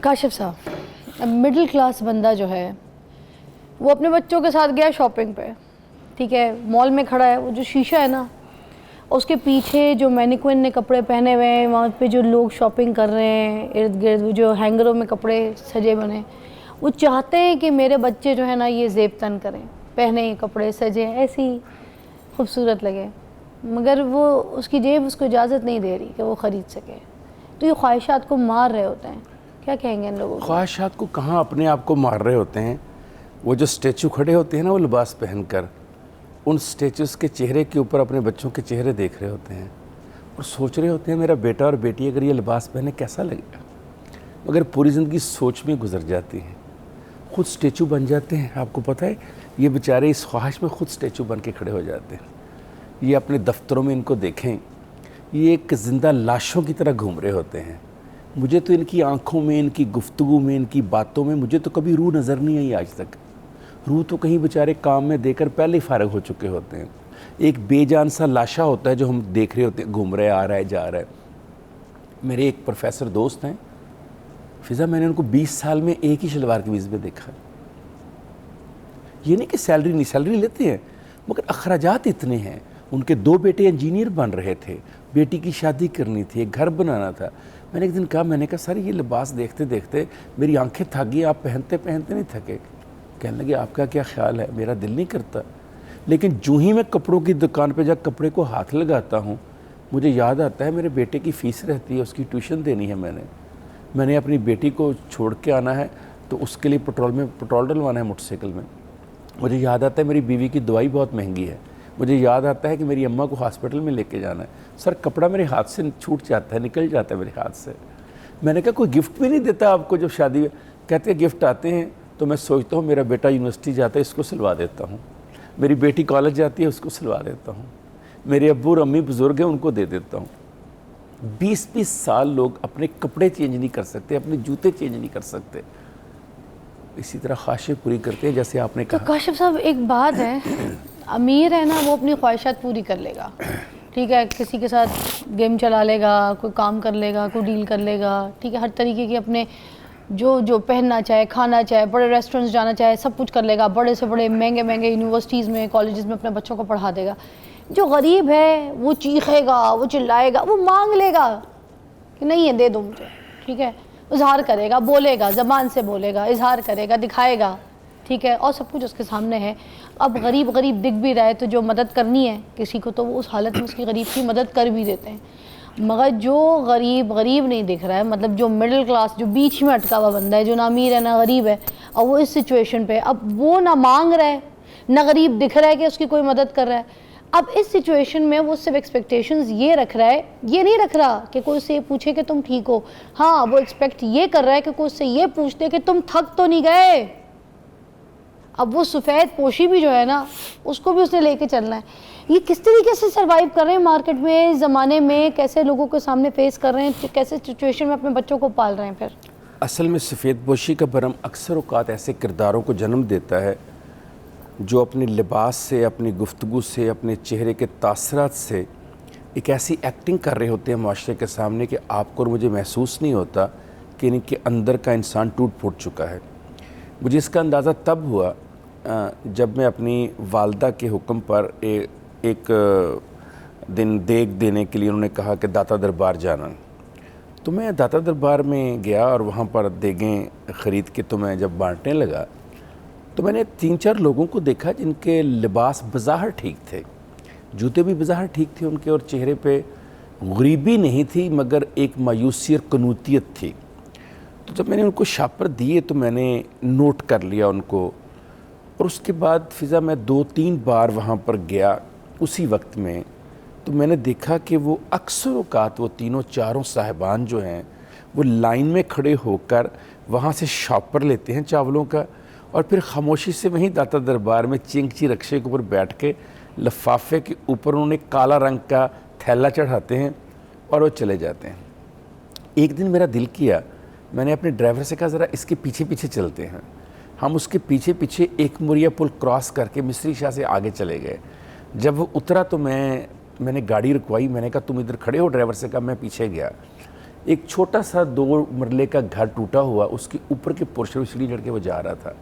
काशिफ साहब, middle class बंदा जो है वो अपने बच्चों के साथ गया शॉपिंग पे, ठीक है, मॉल में खड़ा है, वो जो शीशा है ना उसके पीछे जो मैनिक्विन ने कपड़े पहने हुए हैं, वहाँ पे जो लोग शॉपिंग कर रहे हैं इर्द गिर्द, जो हैंगरों में कपड़े सजे बने, वो चाहते हैं कि मेरे बच्चे जो है ना ये ज़ेब तन करें, पहने कपड़े सजे ऐसी खूबसूरत लगे, मगर वो उसकी जेब उसको इजाज़त नहीं दे रही कि वो ख़रीद सके। तो ये ख्वाहिशात को मार रहे होते हैं। क्या कहेंगे इन लोगों को? ख्वाहिशात को कहाँ अपने आप को मार रहे होते हैं। वो जो स्टैचू खड़े होते हैं ना वो लिबास पहनकर, उन स्टैचूज़ के चेहरे के ऊपर अपने बच्चों के चेहरे देख रहे होते हैं और सोच रहे होते हैं मेरा बेटा और बेटी अगर ये लिबास पहने कैसा लगेगा। मगर पूरी ज़िंदगी सोच में गुजर जाती है, खुद स्टैचू बन जाते हैं। आपको पता है ये बेचारे इस ख्वाहिश में खुद स्टैचू बन के खड़े हो जाते हैं। ये अपने दफ्तरों में इनको देखें, ये एक ज़िंदा लाशों की तरह घूम रहे होते हैं। मुझे तो इनकी आंखों में, इनकी गुफ्तगू में, इनकी बातों में मुझे तो कभी रूह नज़र नहीं आई आज तक। रूह तो कहीं बेचारे काम में देकर पहले ही फारग हो चुके होते हैं। एक बेजान सा लाशा होता है जो हम देख रहे होते हैं, घूम रहे, आ रहा है, जा रहा है। मेरे एक प्रोफेसर दोस्त हैं फिज़ा, मैंने उनको 20 साल में एक ही शलवार कमीज़ में देखा। ये नहीं कि सैलरी लेते हैं, मगर अखराजात इतने हैं। उनके 2 बेटे इंजीनियर बन रहे थे, बेटी की शादी करनी थी, एक घर बनाना था। मैंने एक दिन कहा, मैंने कहा सर ये लिबास देखते देखते मेरी आंखें थक गई, आप पहनते पहनते नहीं थके? कहने लगे आपका क्या ख्याल है, मेरा दिल नहीं करता। लेकिन जो ही मैं कपड़ों की दुकान पे जाकर कपड़े को हाथ लगाता हूँ, मुझे याद आता है मेरे बेटे की फ़ीस रहती है, उसकी ट्यूशन देनी है, मैंने अपनी बेटी को छोड़ के आना है, तो उसके लिए पेट्रोल डलवाना है मोटरसाइकिल में। मुझे याद आता है मेरी बीवी की दवाई बहुत महंगी है, मुझे याद आता है कि मेरी अम्मा को हॉस्पिटल में लेके जाना है। सर कपड़ा मेरे हाथ से छूट जाता है, निकल जाता है मेरे हाथ से। मैंने कहा कोई गिफ्ट भी नहीं देता आपको जब शादी में? कहते हैं गिफ्ट आते हैं, तो मैं सोचता हूँ मेरा बेटा यूनिवर्सिटी जाता है, इसको सिलवा देता हूँ। मेरी बेटी कॉलेज जाती है, उसको सिलवा देता हूँ। मेरे अब्बू और अम्मी बुज़ुर्ग हैं, उनको दे देता हूँ। 20-20 साल लोग अपने कपड़े चेंज नहीं कर सकते, अपने जूते चेंज नहीं कर सकते। इसी तरह ख्वाहिशें पूरी करते हैं जैसे आपने कहा। तो काशिफ साहब एक बात है, अमीर है ना वो अपनी ख्वाहिशात पूरी कर लेगा, ठीक है, किसी के साथ गेम चला लेगा, कोई काम कर लेगा, कोई डील कर लेगा, ठीक है, हर तरीके की अपने जो पहनना चाहे, खाना चाहे, बड़े रेस्टोरेंट्स जाना चाहे, सब कुछ कर लेगा। बड़े से बड़े महंगे महंगे यूनिवर्सिटीज़ में, कॉलेजेस में अपने बच्चों को पढ़ा देगा। जो गरीब है वो चीखेगा, वो चिल्लाएगा, वो मांग लेगा कि नहीं है दे दो मुझे, ठीक है, इजहार करेगा, बोलेगा, ज़बान से बोलेगा, इजहार करेगा, दिखाएगा, ठीक है, और सब कुछ उसके सामने है। अब गरीब दिख भी रहा है तो जो मदद करनी है किसी को, तो वो उस हालत में उसकी गरीब की मदद कर भी देते हैं। मगर जो गरीब नहीं दिख रहा है, मतलब जो मिडिल क्लास, जो बीच में अटका हुआ बंदा है, जो ना अमीर है ना गरीब है, और वो इस सिचुएशन पे, अब वो ना मांग रहा है ना गरीब दिख रहा है कि उसकी कोई मदद कर रहा है। अब इस सिचुएशन में वो सिर्फ एक्सपेक्टेशंस ये रख रहा है, ये नहीं रख रहा कि कोई उससे ये पूछे कि तुम ठीक हो। हाँ, वो एक्सपेक्ट ये कर रहा है कि कोई उससे ये पूछते कि तुम थक तो नहीं गए। अब वो सफ़ेद पोशी भी जो है ना, उसको भी उसने लेके चलना है। ये किस तरीके से सरवाइव कर रहे हैं मार्केट में, इस ज़माने में, कैसे लोगों के सामने फेस कर रहे हैं, कैसे सिचुएशन में अपने बच्चों को पाल रहे हैं। फिर असल में सफ़ेद पोशी का भरम अक्सर औक़ात ऐसे किरदारों को जन्म देता है जो अपने लिबास से, अपनी गुफ्तगू से, अपने चेहरे के तासरात से एक ऐसी एक्टिंग कर रहे होते हैं माशरे के सामने कि आपको और मुझे महसूस नहीं होता कि इनके अंदर का इंसान टूट फूट चुका है। मुझे इसका अंदाज़ा तब हुआ जब मैं अपनी वालदा के हुक्म पर एक दिन देग देने के लिए उन्होंने कहा कि दाता दरबार जाना। तो मैं दाता दरबार में गया और वहाँ पर देगें ख़रीद के तो मैं जब बांटने लगा तो मैंने 3-4 लोगों को देखा जिनके लिबास बज़ाहिर ठीक थे, जूते भी बज़ाहिर ठीक थे उनके, और चेहरे पे गरीबी नहीं थी मगर एक मायूसी और कनूतियत थी। तो जब मैंने उनको शापर दिए तो मैंने नोट कर लिया उनको, और उसके बाद फिज़ा मैं 2-3 बार वहाँ पर गया उसी वक्त में, तो मैंने देखा कि वो अक्सर औक़ात वो तीनों चारों साहिबान जो हैं वो लाइन में खड़े होकर वहाँ से शॉपर लेते हैं चावलों का, और फिर खामोशी से वहीं दाता दरबार में चिंगची रक्शे के ऊपर बैठ के लिफाफे के ऊपर उन्होंने काला रंग का थैला चढ़ाते हैं और वो चले जाते हैं। एक दिन मेरा दिल किया, मैंने अपने ड्राइवर से कहा ज़रा इसके पीछे पीछे चलते हैं। हम उसके पीछे पीछे एक मुरिया पुल क्रॉस करके मिस्री शाह से आगे चले गए। जब वो उतरा तो मैंने गाड़ी रुकवाई, मैंने कहा तुम इधर खड़े हो, ड्राइवर से कहा, मैं पीछे गया। एक छोटा सा 2 मरले का घर टूटा हुआ, उसके ऊपर के पोर्शन में सीढ़ी चढ़ के वो जा रहा था।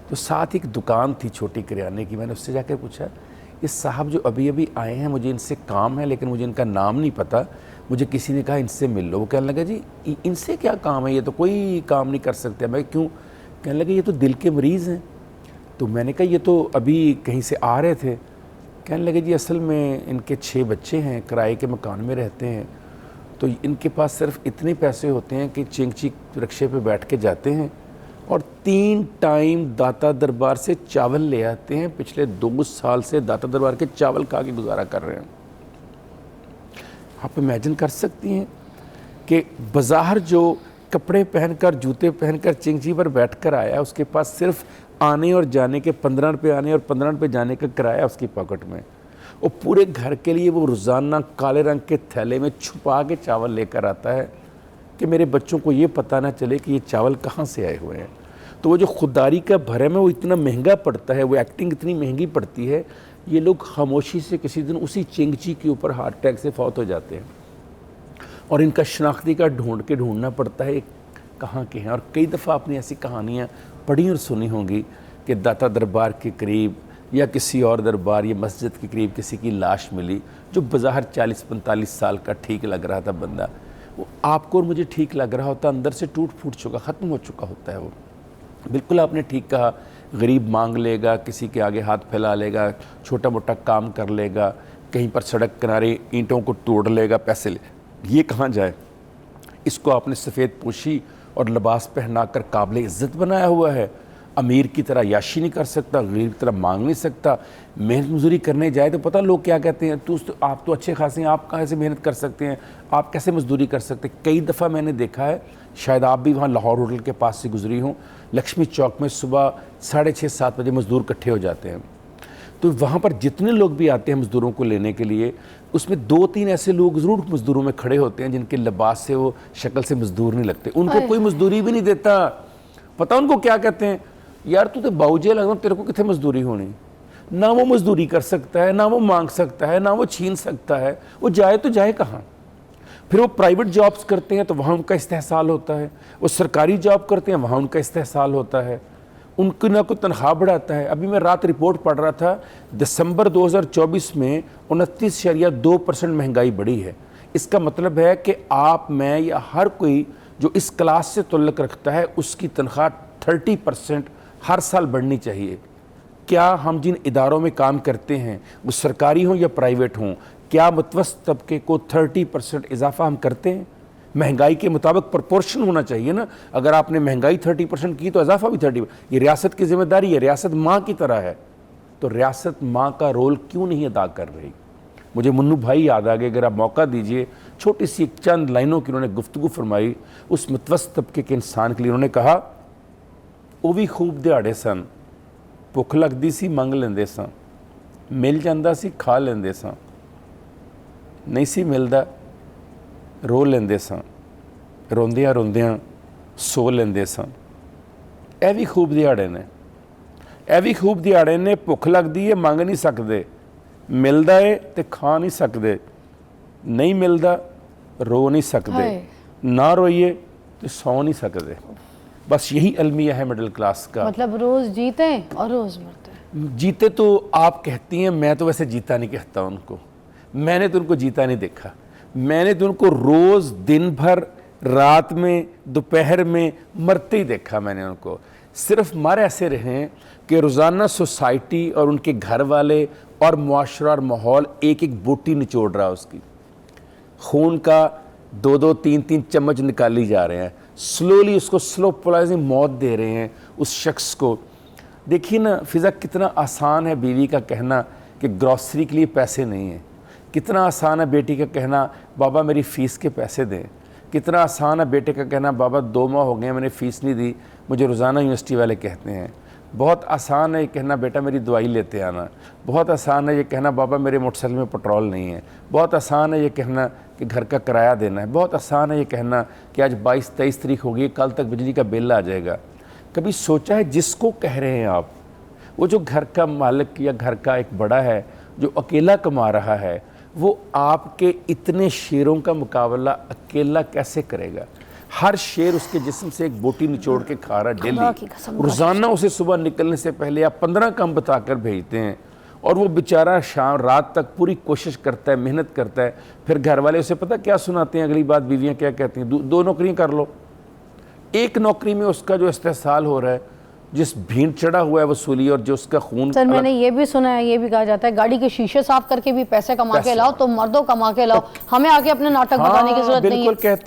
तो साथ एक दुकान थी छोटी किराने की। मैंने उससे जाकर पूछा, ये साहब जो अभी अभी आए हैं, मुझे इनसे काम है लेकिन मुझे इनका नाम नहीं पता, मुझे किसी ने कहा इनसे मिल लो। वो कहने लगा जी इनसे क्या काम है, ये तो कोई काम नहीं कर सकते। मैं क्यों? कहने लगे ये तो दिल के मरीज़ हैं। तो मैंने कहा ये तो अभी कहीं से आ रहे थे। कहने लगे जी असल में इनके 6 बच्चे हैं, किराए के मकान में रहते हैं, तो इनके पास सिर्फ इतने पैसे होते हैं कि चिंगची रिक्शे पे बैठ के जाते हैं और 3 टाइम दाता दरबार से चावल ले आते हैं। पिछले 2 साल से दाता दरबार के चावल खा के गुजारा कर रहे हैं। आप इमेजिन कर सकती हैं कि बाज़ार जो कपड़े पहनकर, जूते पहनकर चिंगची पर बैठकर आया, उसके पास सिर्फ आने और जाने के 15 रुपये आने और 15 रुपये जाने का किराया उसकी पॉकेट में, और पूरे घर के लिए वो रोज़ाना काले रंग के थैले में छुपा के चावल लेकर आता है कि मेरे बच्चों को ये पता ना चले कि ये चावल कहाँ से आए हुए हैं। तो वो जो खुददारी का भरम है वो इतना महंगा पड़ता है, वो एक्टिंग इतनी महंगी पड़ती है, ये लोग खामोशी से किसी दिन उसी चिंगची के ऊपर हार्ट अटैक से फौत हो जाते हैं और इनका शनाख्ती कार्ड ढूंढना पड़ता है कहाँ के हैं। और कई दफ़ा आपने ऐसी कहानियाँ पढ़ी और सुनी होंगी कि दाता दरबार के करीब या किसी और दरबार या मस्जिद के करीब किसी की लाश मिली जो बाज़ार 40-45 साल का ठीक लग रहा था बंदा, वो आपको और मुझे ठीक लग रहा होता, अंदर से टूट फूट चुका, ख़त्म हो चुका होता है वो। बिल्कुल आपने ठीक कहा, गरीब मांग लेगा, किसी के आगे हाथ फैला लेगा, छोटा मोटा काम कर लेगा, कहीं पर सड़क किनारे ईंटों को तोड़ लेगा, पैसे ले, ये कहाँ जाए। इसको आपने सफ़ेद पोशी और लिबास पहना कर काबिल इज़्ज़त बनाया हुआ है। अमीर की तरह याशी नहीं कर सकता, गरीब की तरह मांग नहीं सकता। मेहनत मजदूरी करने जाए तो पता लोग क्या कहते हैं, आप तो अच्छे खासे हैं, आप कहाँ से मेहनत कर सकते हैं, आप कैसे मजदूरी कर सकते हैं। कई दफ़ा मैंने देखा है, शायद आप भी वहाँ लाहौर होटल के पास से गुजरी हों, लक्ष्मी चौक में सुबह 6:30-7 बजे मज़दूर इकट्ठे हो जाते हैं। तो वहाँ पर जितने लोग भी आते हैं मज़दूरों को लेने के लिए, उसमें 2-3 ऐसे लोग ज़रूर मज़दूरों में खड़े होते हैं जिनके लिबास से वो शक्ल से मज़दूर नहीं लगते। उनको कोई मज़दूरी भी नहीं देता। पता उनको क्या कहते हैं, यार तू तो बाउजे लग, तेरे को कितने मज़दूरी होनी। ना वो मज़दूरी कर सकता है, ना वो मांग सकता है, ना वो छीन सकता है, वो जाए तो जाए कहाँ। फिर वो प्राइवेट जॉब्स करते हैं तो वहाँ उनका इस्तेहसाल होता है, वो सरकारी जॉब करते हैं वहाँ उनका इस्तेहसाल होता है, उनकी ना कोई तनख्वाह बढ़ाता है। अभी मैं रात रिपोर्ट पढ़ रहा था, दिसंबर 2024 में 29.2% महंगाई बढ़ी है। इसका मतलब है कि आप, मैं या हर कोई जो इस क्लास से ताल्लुक़ रखता है उसकी तनख्वाह 30% हर साल बढ़नी चाहिए। क्या हम जिन इदारों में काम करते हैं वो सरकारी हों या प्राइवेट हों, क्या मुतवस्सित तबके को 30% इजाफा हम करते हैं? महंगाई के मुताबिक प्रोपोर्शन होना चाहिए ना। अगर आपने महंगाई 30% की तो इजाफा भी 30%। ये रियासत की जिम्मेदारी है, रियासत माँ की तरह है, तो रियासत माँ का रोल क्यों नहीं अदा कर रही। मुझे मुन्नू भाई याद आ गए, अगर आप मौका दीजिए, छोटी सी चंद लाइनों की उन्होंने गुफ्तगू फरमाई उस मुतवस्सित तबके के इंसान के लिए। उन्होंने कहा, वो भी खूब दिहाड़े सन, भुख लगदी सी मंग लेंदे सां, मिल जांदा सी खा लेंदे सां, नहीं सी मिलदा रो लेंदे सां, रोंदियां रोंदियां सो लेंदे सां। ਇਹ ਵੀ खूब दिहाड़े ने, ਇਹ ਵੀ खूब दिहाड़े ने। भुख लगदी है मंग नहीं सकते, मिलदा है तो खा नहीं सकते, नहीं मिलदा रो नहीं सकते, ना रोइए तो सौ नहीं सकते। बस यही अलमिया है मिडिल क्लास का। मतलब रोज़ जीते और रोज़ मरते हैं। जीते तो आप कहती हैं, मैं तो वैसे जीता नहीं कहता उनको, मैंने तो उनको जीता नहीं देखा। मैंने तो उनको रोज़, दिन भर, रात में, दोपहर में मरते ही देखा। मैंने उनको सिर्फ मर ऐसे रहे कि रोज़ाना सोसाइटी और उनके घर वाले और मुआशरा और माहौल एक एक बूटी निचोड़ रहा है उसकी, खून का 2-2, 3-3 चम्मच निकाली जा रहे हैं, स्लोली उसको स्लो पोलाइजिंग मौत दे रहे हैं उस शख्स को। देखिए ना फ़िज़ा, कितना आसान है बीवी का कहना कि ग्रॉसरी के लिए पैसे नहीं हैं, कितना आसान है बेटी का कहना बाबा मेरी फ़ीस के पैसे दें, कितना आसान है बेटे का कहना बाबा 2 माह हो गए मैंने फ़ीस नहीं दी, मुझे रोज़ाना यूनिवर्सिटी वाले कहते हैं। बहुत आसान है ये कहना बेटा मेरी दवाई लेते आना, बहुत आसान है ये कहना बाबा मेरे मोटरसाइकिल में पेट्रोल नहीं है, बहुत आसान है ये कहना कि घर का किराया देना है, बहुत आसान है ये कहना कि आज 22-23 तारीख होगी, कल तक बिजली का बिल आ जाएगा। कभी सोचा है जिसको कह रहे हैं आप, वो जो घर का मालिक या घर का एक बड़ा है जो अकेला कमा रहा है, वो आपके इतने शेरों का मुकाबला अकेला कैसे करेगा? हर शेर उसके जिस्म से एक बोटी निचोड़ के खा रहा खुदा की डेली। कसम, रोजाना उसे सुबह निकलने से पहले आप 15 काम बताकर भेजते हैं और वो बेचारा शाम रात तक पूरी कोशिश करता है, मेहनत करता है। फिर घर वाले उसे पता क्या सुनाते हैं? अगली बात बीवियां क्या कहती हैं? दो नौकरियां कर लो। एक नौकरी में उसका जो इस्तेसाल हो रहा है, जिस भीड़ चढ़ा हुआ है वसूली और जो उसका खून सर मैंने ये भी सुना है, ये भी कहा जाता है गाड़ी के शीशे साफ करके भी पैसे कमा के लाओ, तो मर्दों कमा के लाओ, हमें आके अपने नाटक बताने की जरूरत नहीं है। बिल्कुल कहती